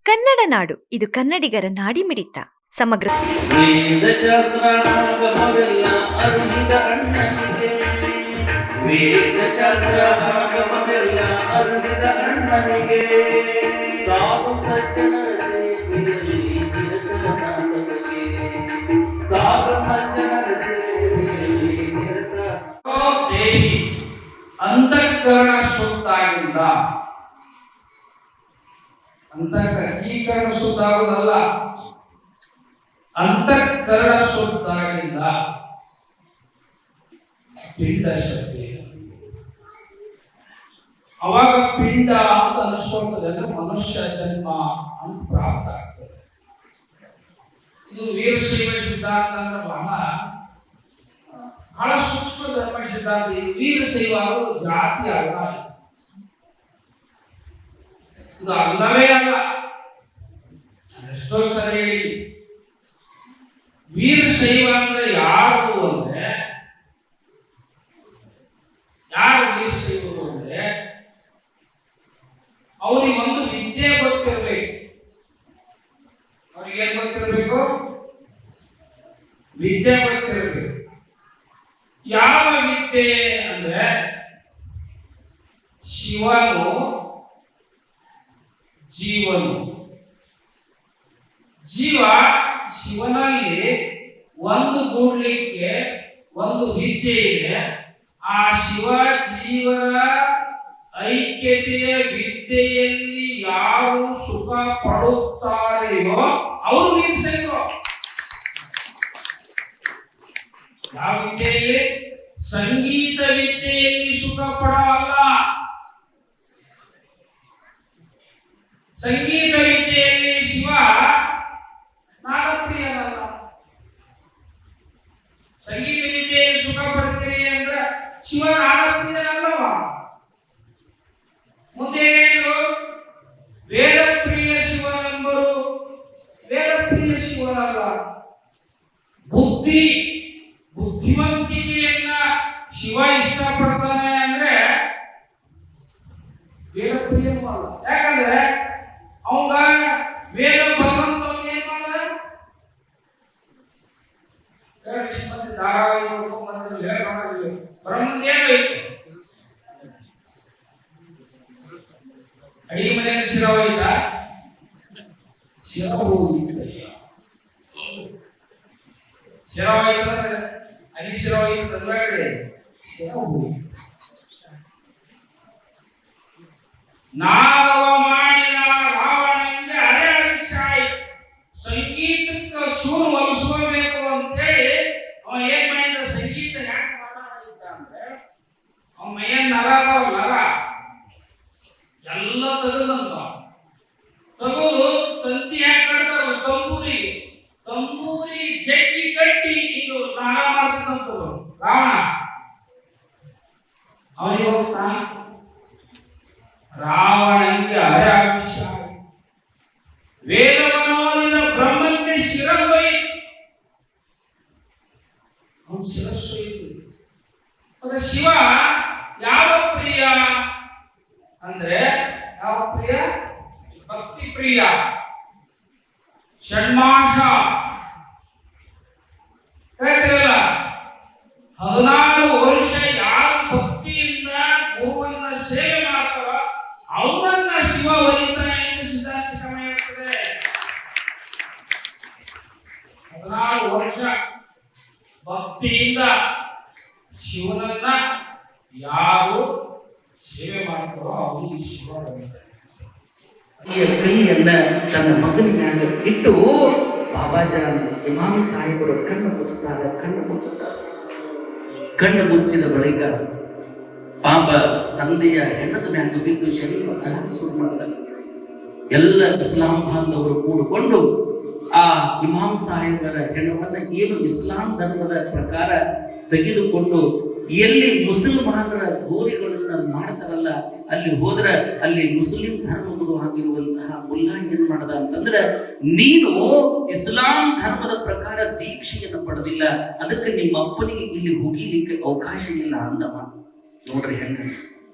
ಕನ್ನಡ ನಾಡು ಇದು ಕನ್ನಡಿಗರ ನಾಡಿಮಿಡಿತ. ಸಮಗ್ರ ವೇದಶಾಸ್ತ್ರಾಗಮವೆಲ್ಲ ಅರುಹಿದ ಅಣ್ಣನಿಗೆ, ವೇದಶಾಸ್ತ್ರಾಗಮವೆಲ್ಲ ಅರುಹಿದ ಅಣ್ಣನಿಗೆ, ಸಾಧು ಸಜ್ಜನರ ಸೇವೆಯಲ್ಲಿ ನಿರತನಾಗಬಗೆ, ಸಾಧು ಸಜ್ಜನರ ಸೇವೆಯಲ್ಲಿ ನಿರತ. ದೇವಿ ಅಂತಃಕರಣ ಶುದ್ಧಾಗಿಂದ, ಅಂತಃಕರಣ ಶುದ್ಧ ಆಗೋದಲ್ಲ, ಅಂತಃಕರಣ ಶುದ್ಧಾಗಿಂದ ಪಿಂಡ ಶಕ್ತಿ. ಅವಾಗ ಪಿಂಡ ಅಂತ ಅನಿಸ್ಕೊಳ್ತದೆ ಅಂದ್ರೆ ಮನುಷ್ಯ ಜನ್ಮ ಅಂತ ಪ್ರಾಪ್ತ ಆಗ್ತದೆ. ಇದು ವೀರಶೈವ ಸಿದ್ಧಾಂತ ಅಂದ್ರೆ ಬಹಳ ಸೂಕ್ಷ್ಮ ಧರ್ಮ ಸಿದ್ಧಾಂತ. ಈ ವೀರಶೈವ ಆಗೋದು ಜಾತಿ ಅಲ್ಲ, ಇದು ಅಲ್ಲವೇ ಅಲ್ಲ. ಎಷ್ಟೋ ಸರಿ ವೀರಶೈವ ಅಂದ್ರೆ ಯಾರು ಅಂದ್ರೆ, ಯಾರು ವೀರಶೈವರು ಅಂದ್ರೆ ಅವ್ರಿಗೆ ಒಂದು ವಿದ್ಯೆ ಗೊತ್ತಿರಬೇಕು. ಅವ್ರಿಗೆ ಏನ್ ಗೊತ್ತಿರಬೇಕು? ವಿದ್ಯೆ ಗೊತ್ತಿರಬೇಕು. ಯಾವ ವಿದ್ಯೆ ಅಂದ್ರೆ ಶಿವನು ಜೀವನು, ಜೀವ ಶಿವನಲ್ಲಿ ಒಂದು ಗೂಡ್ಲಿಕ್ಕೆ ಒಂದು ವಿದ್ಯೆ ಇದೆ. ಆ ಶಿವ ಜೀವನ ಐಕ್ಯತೆಯ ವಿದ್ಯೆಯಲ್ಲಿ ಯಾರು ಸುಖ ಪಡುತ್ತಾರೆಯೋ ಅವರು ವೀರಶೈವರು. ಯಾವ ವಿದ್ಯೆಯಲ್ಲಿ? ಸಂಗೀತ ವಿದ್ಯೆಯಲ್ಲಿ ಸುಖ ಪಡಲ್ಲ. ಸಂಗೀತ ವಿದ್ಯೆಯಲ್ಲಿ ಶಿವ ನಾಗಪ್ರಿಯನಲ್ಲ. ಸಂಗೀತ ವಿದ್ಯೆಯಲ್ಲಿ ಸುಖ ಪಡ್ತೀರಿ ಅಂದ್ರೆ ಶಿವ ನಾಗಪ್ರಿಯನಲ್ಲವ. ಮುಂದೆ ವೇದಪ್ರಿಯ ಶಿವನೆಂಬರು ವೇದಪ್ರಿಯ ಶಿವನಲ್ಲ. ಬುದ್ಧಿವಂತಿಕೆಯನ್ನ ಶಿವ ಇಷ್ಟಪಡ್ತಾನೆ ಅಂದ್ರೆ ವೇದಪ್ರಿಯನೂ ಅಲ್ಲ. ಯಾಕಂದ್ರೆ ಅವಂಗ ವೇದ ಭಗವಂತ ಏನ್ ಮಾಡಿದ? ಧಾರಾವಾಹಿ ನೋಡ್ಕೊಂಡ್ ಬಂದಿಲ್ಲ, ಬ್ರಹ್ಮಂದ ಏನಾಯ್ತು? ಅಡಿಗೆ ಮನೆಯಲ್ಲಿ ಶಿರ ಹೋಯ್ತಾ? ಶಿರ ಹೋಗಿಲ್ಲ. ಶಿರ ಹೋಯ್ತಂದ್ರೆ ಅಡಿ ಶಿರ ಹೋಯ್ತಂದ್ರೆ ಶಿರ ಹೋಗಿ ನಾಗವ ಮಾಡಿದ ರಾವಣನಿಗೆ ಅರೆ ಅಭಿಷಾಯಿ. ಸಂಗೀತಕ್ಕೆ ಸೂರು ಒಲಿಸ್ಕೋಬೇಕು ಅಂತೇಳಿ ಅವ ಏನ್ ಮಾಡಿದ? ಸಂಗೀತ ಯಾಕೆ ಮಾಡಿದ್ದ ಅಂದ್ರೆ ಅವ ಮೈಯನ್ ನರ ಎಲ್ಲ ತೆಗೆದಂತ ತಗೋದು ತಂತಿ ಯಾಕೆ ಕಟ್ತಾರ? ತಂಬೂರಿ ಜಗ್ಗಿ ಕಟ್ಟಿ ಇದು ನಾಗ ಮಾಡ್ತಂತ ರಾವಣ. ಅವನಿಗೆ ಹೋಗ್ತಾ ರಾವಣನಿಗೆ ಅರೆ ಅಭಿಷಾಯಿ. ವೇದವನೋದಿನ ಬ್ರಹ್ಮಕ್ಕೆ ಶಿರವೈ, ಅವನು ಶಿರಸ್ಸು ಇತ್ತು. ಮತ್ತೆ ಶಿವ ಯಾವ ಪ್ರಿಯ ಅಂದ್ರೆ ಯಾವ ಪ್ರಿಯ? ಭಕ್ತಿ ಪ್ರಿಯ. ಷಣ್ಮಾಸ ಹೇಳ್ತಿರಲ್ಲ, 16 ವರ್ಷ ಯಾರು ಭಕ್ತಿಯಿಂದ ಗೋವನ್ನ ಸೇವೆ ಮಾಡ್ತಾರ ಅವನನ್ನ ಶಿವ ಒಲಿತಾನೆ ಎಂದು ಸಿದ್ಧಾಂತ ಶಿಖಾಮಣಿ ಹೇಳ್ತದೆ. 16 ವರ್ಷ ಭಕ್ತಿಯಿಂದ ಶಿವನನ್ನ ಯಾರು ಸೇವೆ ಮಾಡ್ತಾರೋ ಅವನಿಗೆ ಶಿವ ಒಲಿತಾನೆ. ಕೈಯನ್ನ ತನ್ನ ಮಗನ ಮ್ಯಾಗ ಇಟ್ಟು ಬಾಬಾಜಾನ್ ಇಮಾಮ್ ಸಾಹೇಬರು ಕಣ್ಣು ಮುಚ್ಚುತ್ತಾರೆ. ಕಣ್ಣು ಮುಚ್ಚಿದ ಬಳಿಕ ಪಾಪ ತಂದೆಯ ಹೆಣ್ಣದ ಮ್ಯಾಗ ಬಿದ್ದು ಶರೀರ ಶುರು ಮಾಡ್ತಾರೆ. ಎಲ್ಲ ಇಸ್ಲಾಂ ಬಾಂಧವರು ಕೂಡಿಕೊಂಡು ಆ ಇಮಾಮ್ ಸಾಹೇಬರ ಹೆಣ್ಣವನ್ನ ಏನು ಇಸ್ಲಾಂ ಧರ್ಮದ ಪ್ರಕಾರ ತೆಗೆದುಕೊಂಡು ಎಲ್ಲಿ ಮುಸಲ್ಮಾನರ ಗೋರಿಗಳನ್ನ ಮಾಡ್ತಾರಲ್ಲ ಅಲ್ಲಿ ಹೋದ್ರ ಅಲ್ಲಿ ಮುಸ್ಲಿಂ ಧರ್ಮಗುರು ಆಗಿರುವಂತಹ ಮುಲ್ಲಾ ಏನ್ ಮಾಡದ ಅಂತಂದ್ರೆ, ನೀನು ಇಸ್ಲಾಂ ಧರ್ಮದ ಪ್ರಕಾರ ದೀಕ್ಷೆಯನ್ನು ಪಡೆದಿಲ್ಲ, ಅದಕ್ಕೆ ನಿಮ್ಮ ಅಪ್ಪನಿಗೆ ಇಲ್ಲಿ ಹೋಗಿಲಿಕ್ಕೆ ಅವಕಾಶ ಇಲ್ಲ ಅಂದವ. ನೋಡ್ರಿ ಹೆಂಗ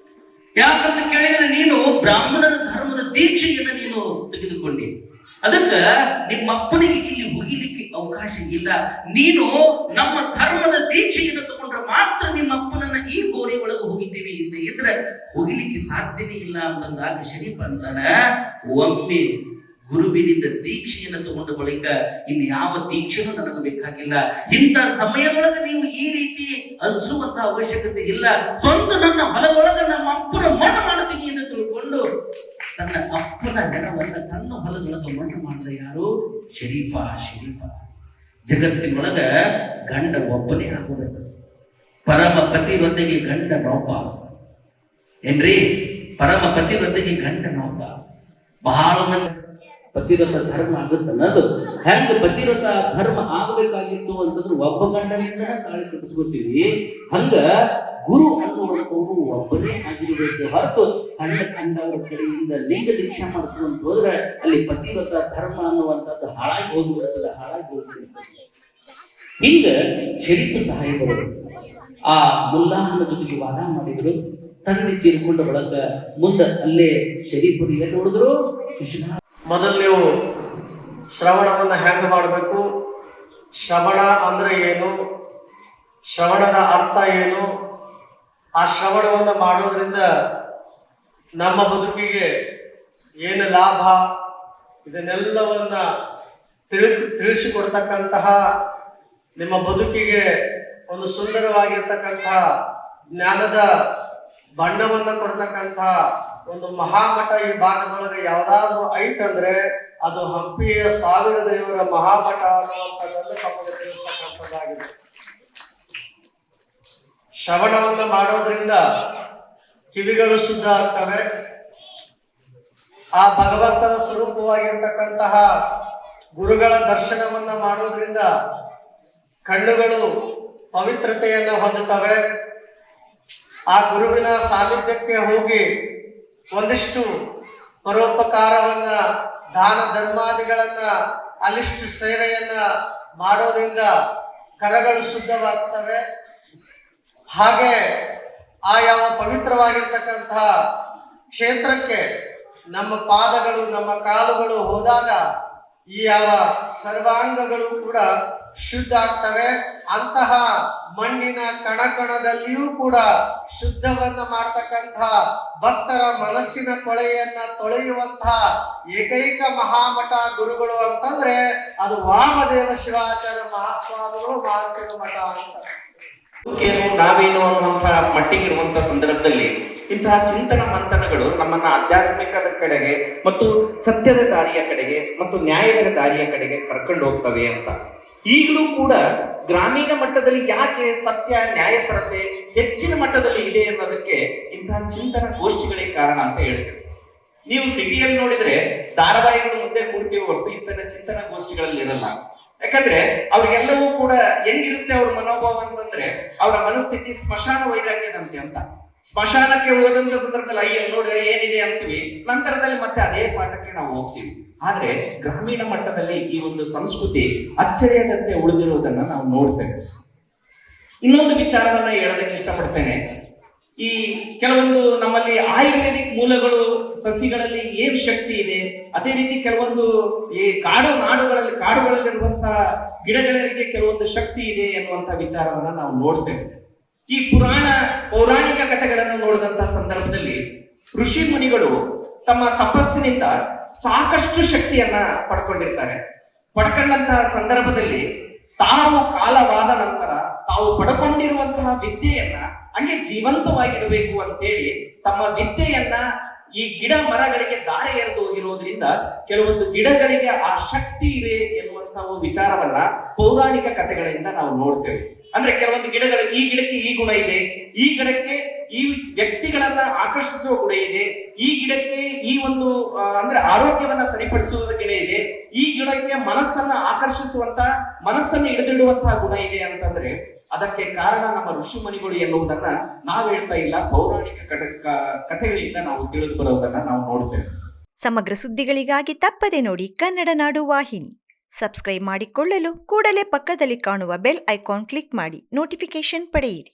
ಯಾಕಂತ ಕೇಳಿದ್ರೆ ನೀನು ಬ್ರಾಹ್ಮಣರ ಧರ್ಮದ ದೀಕ್ಷೆಯನ್ನು ನೀನು ತೆಗೆದುಕೊಂಡಿ. ಅದಕ್ಕ ನಿಮ್ಮ ಅಪ್ಪನಿಗೆ ಇಲ್ಲಿ ಹೋಗಿಲಿಕ್ಕೆ ಅವಕಾಶ ಇಲ್ಲ. ನೀನು ನಮ್ಮ ಧರ್ಮದ ದೀಕ್ಷೆಯನ್ನು ತಗೊಂಡ್ರೆ ಮಾತ್ರ ನಿಮ್ಮ ಅಪ್ಪನನ್ನ ಈ ಗೋರಿ ಒಳಗೆ ಹೋಗಿದ್ದೀವಿ, ಇಲ್ಲ ಇದ್ರೆ ಹೋಗಿಲಿಕ್ಕೆ ಸಾಧ್ಯನೇ ಇಲ್ಲ ಅಂತಂದಾಗ ಶರೀಫ ಅಂತಾನ, ಒಮ್ಮೆ ಗುರುವಿನಿಂದ ದೀಕ್ಷೆಯನ್ನು ತಗೊಂಡ ಬಳಿಕ ಇನ್ನು ಯಾವ ದೀಕ್ಷೆನೂ ನನಗೆ ಬೇಕಾಗಿಲ್ಲ. ಇಂಥ ಸಮಯದೊಳಗೆ ನೀವು ಈ ರೀತಿ ಅನ್ಸುವಂತ ಅವಶ್ಯಕತೆ ಇಲ್ಲ. ಸ್ವಂತ ನನ್ನ ಹೊಲದೊಳಗೆ ನಮ್ಮ ಅಪ್ಪನ ಮಣ್ಣು ಮಾಡ್ತೀನಿ ಎಂದು ತಿಳ್ಕೊಂಡು ತನ್ನ ಅಪ್ಪನ ಹೆಣವನ್ನ ತನ್ನ ಹೊಲದೊಳಗೆ ಮಣ್ಣು ಮಾಡಿದ ಯಾರು? ಶರೀಫ. ಜಗತ್ತಿನೊಳಗ ಗಂಡ ಒಬ್ಬನೇ ಆಗೋಬೇಕು. ಪರಮ ಪತಿವ್ರತೆಗೆ ಗಂಡನೊಬ್ಬ ಏನ್ರಿ? ಪರಮ ಪತಿವ್ರತೆಗೆ ಗಂಡನೊಬ್ಬ. ಬಹಳ ಮಂದಿ ಪತಿವ್ರತ ಧರ್ಮ ಆಗುತ್ತೆ ಅನ್ನೋದು ಹೆಂಗ ಪತಿವ್ರತ ಧರ್ಮ ಆಗಬೇಕಾಗಿತ್ತು ಅಂತಂದ್ರೆ ಒಬ್ಬ ಗಂಡನಿಂದ ತಾಳಿ ಕಟ್ಟಿಸ್ಕೊತೀವಿ. ಹಂಗ ಗುರು ಅನ್ನುವಂಥವ್ರು ಒಬ್ಬನೇ ಆಗಿರ್ಬೇಕು ಹೊರತು ಕಂಡವರ ಕಡೆಯಿಂದ ಲಿಂಗ ದೀಕ್ಷಾ ಮಾಡ್ಕೊಂಡು ಹೋದ್ರೆ ಅಲ್ಲಿ ಪತಿವ್ರತ ಧರ್ಮ ಅನ್ನುವಂಥದ್ದು ಹಾಳಾಗಿ ಹೋಗ್ಬಿಡ್ತದೆ. ಹಿಂಗ ಶರೀಫ ಸಾಹೇಬರು ಆ ಮುಲ್ಲಾಹನ ಜೊತೆಗೆ ವಾದ ಮಾಡಿದ್ರು. ತಂದೆ ತೀರ್ಕೊಂಡ ಒಳಗ ಮುಂದೆ ಅಲ್ಲೇ ಶರೀಫರು ಎಲ್ಲಿ ನೋಡಿದ್ರು? ಮೊದಲು ನೀವು ಶ್ರವಣವನ್ನು ಹೆಂಗೆ ಮಾಡಬೇಕು, ಶ್ರವಣ ಅಂದ್ರೆ ಏನು, ಶ್ರವಣದ ಅರ್ಥ ಏನು, ಆ ಶ್ರವಣವನ್ನು ಮಾಡೋದ್ರಿಂದ ನಮ್ಮ ಬದುಕಿಗೆ ಏನು ಲಾಭ, ಇದನ್ನೆಲ್ಲವನ್ನ ತಿಳಿಸಿಕೊಡ್ತಕ್ಕಂತಹ, ನಿಮ್ಮ ಬದುಕಿಗೆ ಒಂದು ಸುಂದರವಾಗಿರ್ತಕ್ಕಂತಹ ಜ್ಞಾನದ ಬಣ್ಣವನ್ನು ಕೊಡ್ತಕ್ಕಂತಹ ಒಂದು ಮಹಾಮಠ ಈ ಭಾಗದೊಳಗೆ ಯಾವ್ದಾದ್ರು ಐತಂದ್ರೆ ಅದು ಹಂಪಿಯ 1000 ದೇವರ ಮಹಾಮಠ ಅನ್ನುವಂಥದ್ದನ್ನು ನಮಗೆ ತಿಳಿಸ್ತಕ್ಕಂಥದ್ದಾಗಿದೆ. ಶ್ರವಣವನ್ನು ಮಾಡೋದ್ರಿಂದ ಕಿವಿಗಳು ಶುದ್ಧ ಆಗ್ತವೆ. ಆ ಭಗವಂತನ ಸ್ವರೂಪವಾಗಿರ್ತಕ್ಕಂತಹ ಗುರುಗಳ ದರ್ಶನವನ್ನ ಮಾಡೋದ್ರಿಂದ ಕಣ್ಣುಗಳು ಪವಿತ್ರತೆಯನ್ನು ಹೊಂದುತ್ತವೆ. ಆ ಗುರುವಿನ ಸಾನ್ನಿಧ್ಯಕ್ಕೆ ಹೋಗಿ ಒಂದಿಷ್ಟು ಪರೋಪಕಾರವನ್ನ, ದಾನ ಧರ್ಮಾದಿಗಳನ್ನ, ಅಲ್ಲಿಷ್ಟು ಸೇವೆಯನ್ನ ಮಾಡೋದ್ರಿಂದ ಕರಗಳು ಶುದ್ಧವಾಗ್ತವೆ. ಹಾಗೆ ಆ ಯಾವ ಪವಿತ್ರವಾಗಿರ್ತಕ್ಕಂತಹ ಕ್ಷೇತ್ರಕ್ಕೆ ನಮ್ಮ ಪಾದಗಳು, ನಮ್ಮ ಕಾಲುಗಳು ಹೋದಾಗ ಈ ಯಾವ ಸರ್ವಾಂಗಗಳು ಕೂಡ ಶುದ್ಧ ಆಗ್ತವೆ. ಅಂತಹ ಮಣ್ಣಿನ ಕಣಕಣದಲ್ಲಿಯೂ ಕೂಡ ಶುದ್ಧವನ್ನ ಮಾಡ್ತಕ್ಕಂತಹ ಭಕ್ತರ ಮನಸ್ಸಿನ ಕೊಳೆಯನ್ನ ತೊಳೆಯುವಂತಹ ಏಕೈಕ ಮಹಾಮಠ ಗುರುಗಳು ಅಂತಂದ್ರೆ ಅದು ವಾಮದೇವ ಶಿವಾಚಾರ್ಯ ಮಹಾಸ್ವಾಮಿಗಳು ಮಹಾಂತರ ಮಠ ಅಂತ. ನಾವೇನು ಅನ್ನುವಂತಹ ಮಟ್ಟಿಗಿರುವಂತಹ ಸಂದರ್ಭದಲ್ಲಿ ಇಂತಹ ಚಿಂತನ ಮಂಥನಗಳು ನಮ್ಮನ್ನ ಆಧ್ಯಾತ್ಮಿಕದ ಕಡೆಗೆ ಮತ್ತು ಸತ್ಯದ ದಾರಿಯ ಕಡೆಗೆ ಮತ್ತು ನ್ಯಾಯದ ದಾರಿಯ ಕಡೆಗೆ ಕರ್ಕೊಂಡು ಹೋಗ್ತವೆ ಅಂತ. ಈಗಲೂ ಕೂಡ ಗ್ರಾಮೀಣ ಮಟ್ಟದಲ್ಲಿ ಯಾಕೆ ಸತ್ಯ ನ್ಯಾಯಪರತೆ ಹೆಚ್ಚಿನ ಮಟ್ಟದಲ್ಲಿ ಇದೆ ಅನ್ನೋದಕ್ಕೆ ಇಂತಹ ಚಿಂತನ ಗೋಷ್ಠಿಗಳೇ ಕಾರಣ ಅಂತ ಹೇಳ್ತೇವೆ. ನೀವು ಸಿಟಿಯಲ್ಲಿ ನೋಡಿದ್ರೆ ಧಾರಾವಾಹಿಗಳು ಮುಂದೆ ಕೂಡ್ತೀವಿ ಹೊರತು ಇಂತಹ ಚಿಂತನ ಗೋಷ್ಠಿಗಳಲ್ಲಿ ಇರಲ್ಲ. ಯಾಕಂದ್ರೆ ಅವ್ರಿಗೆಲ್ಲವೂ ಕೂಡ ಹೆಂಗಿರುತ್ತೆ ಅವ್ರ ಮನೋಭಾವ ಅಂತಂದ್ರೆ ಅವರ ಮನಸ್ಥಿತಿ ಸ್ಮಶಾನ ವೈರಾಗ್ಯದಂತೆ ಅಂತ. ಸ್ಮಶಾನಕ್ಕೆ ಹೋದಂತ ಸಂದರ್ಭದಲ್ಲಿ ಅಯ್ಯೋ ನೋಡಿದ್ರೆ ಏನಿದೆ ಅಂತೀವಿ, ನಂತರದಲ್ಲಿ ಮತ್ತೆ ಅದೇ ಪಾಠಕ್ಕೆ ನಾವು ಹೋಗ್ತೀವಿ. ಆದ್ರೆ ಗ್ರಾಮೀಣ ಮಟ್ಟದಲ್ಲಿ ಈ ಒಂದು ಸಂಸ್ಕೃತಿ ಅಚ್ಚರಿಯದಂತೆ ಉಳಿದಿರುವುದನ್ನ ನಾವು ನೋಡ್ತೇವೆ. ಇನ್ನೊಂದು ವಿಚಾರವನ್ನ ಹೇಳೋದಕ್ಕೆ ಇಷ್ಟಪಡ್ತೇನೆ. ಈ ಕೆಲವೊಂದು ನಮ್ಮಲ್ಲಿ ಆಯುರ್ವೇದಿಕ್ ಮೂಲಗಳು ಸಸಿಗಳಲ್ಲಿ ಏನ್ ಶಕ್ತಿ ಇದೆ, ಅದೇ ರೀತಿ ಕೆಲವೊಂದು ಈ ಕಾಡುಗಳಲ್ಲಿರುವಂತಹ ಗಿಡಗಳಿಗೆ ಕೆಲವೊಂದು ಶಕ್ತಿ ಇದೆ ಎನ್ನುವಂತ ವಿಚಾರವನ್ನ ನಾವು ನೋಡ್ತೇವೆ. ಈ ಪೌರಾಣಿಕ ಕಥೆಗಳನ್ನು ನೋಡಿದಂತಹ ಸಂದರ್ಭದಲ್ಲಿ ಋಷಿ ಮುನಿಗಳು ತಮ್ಮ ತಪಸ್ಸಿನಿಂದ ಸಾಕಷ್ಟು ಶಕ್ತಿಯನ್ನ ಪಡ್ಕೊಂಡಿರ್ತಾರೆ. ಪಡ್ಕೊಂಡಂತಹ ಸಂದರ್ಭದಲ್ಲಿ ತಾವು ಕಾಲವಾದ ನಂತರ ತಾವು ಪಡ್ಕೊಂಡಿರುವಂತಹ ವಿದ್ಯೆಯನ್ನ ಹಂಗೆ ಜೀವಂತವಾಗಿಡಬೇಕು ಅಂತೇಳಿ ತಮ್ಮ ವಿದ್ಯೆಯನ್ನ ಈ ಗಿಡ ಮರಗಳಿಗೆ ದಾರೆ ಎರೆದು ಹೋಗಿರೋದ್ರಿಂದ ಕೆಲವೊಂದು ಗಿಡಗಳಿಗೆ ಆ ಶಕ್ತಿ ಇದೆ ಎನ್ನುವಂತಹ ವಿಚಾರವನ್ನ ಪೌರಾಣಿಕ ಕಥೆಗಳಿಂದ ನಾವು ನೋಡ್ತೇವೆ. ಅಂದ್ರೆ ಕೆಲವೊಂದು ಗಿಡಗಳು, ಈ ಗಿಡಕ್ಕೆ ಈ ಗುಣ ಇದೆ, ಈ ಗಿಡಕ್ಕೆ ಈ ವ್ಯಕ್ತಿಗಳನ್ನ ಆಕರ್ಷಿಸುವ ಗುಣ ಇದೆ, ಈ ಗಿಡಕ್ಕೆ ಈ ಒಂದು ಅಂದ್ರೆ ಆರೋಗ್ಯವನ್ನ ಸರಿಪಡಿಸುವ ಗಿಡ ಇದೆ, ಈ ಗಿಡಕ್ಕೆ ಮನಸ್ಸನ್ನ ಆಕರ್ಷಿಸುವಂತ, ಮನಸ್ಸನ್ನು ಹಿಡಿದಿಡುವಂತಹ ಗುಣ ಇದೆ ಅಂತಂದ್ರೆ ಅದಕ್ಕೆ ಕಾರಣ ನಮ್ಮ ಋಷಿ ಮುನಿಗಳು ಎನ್ನುವುದನ್ನ ನಾವು ಹೇಳ್ತಾ ಇಲ್ಲ, ಪೌರಾಣಿಕ ಕಥೆಗಳಿಂದ ನಾವು ತಿಳಿದು ಬರೋದನ್ನ ನಾವು ನೋಡ್ತೇವೆ. ಸಮಗ್ರ ಸುದ್ದಿಗಳಿಗಾಗಿ ತಪ್ಪದೆ ನೋಡಿ ಕನ್ನಡ ನಾಡು ವಾಹಿನಿ. ಸಬ್ಸ್ಕ್ರೈಬ್ ಮಾಡಿಕೊಳ್ಳಲು ಕೂಡಲೇ ಪಕ್ಕದಲ್ಲಿ ಕಾಣುವ ಬೆಲ್ ಐಕಾನ್ ಕ್ಲಿಕ್ ಮಾಡಿ ನೋಟಿಫಿಕೇಶನ್ ಪಡೆಯಿರಿ.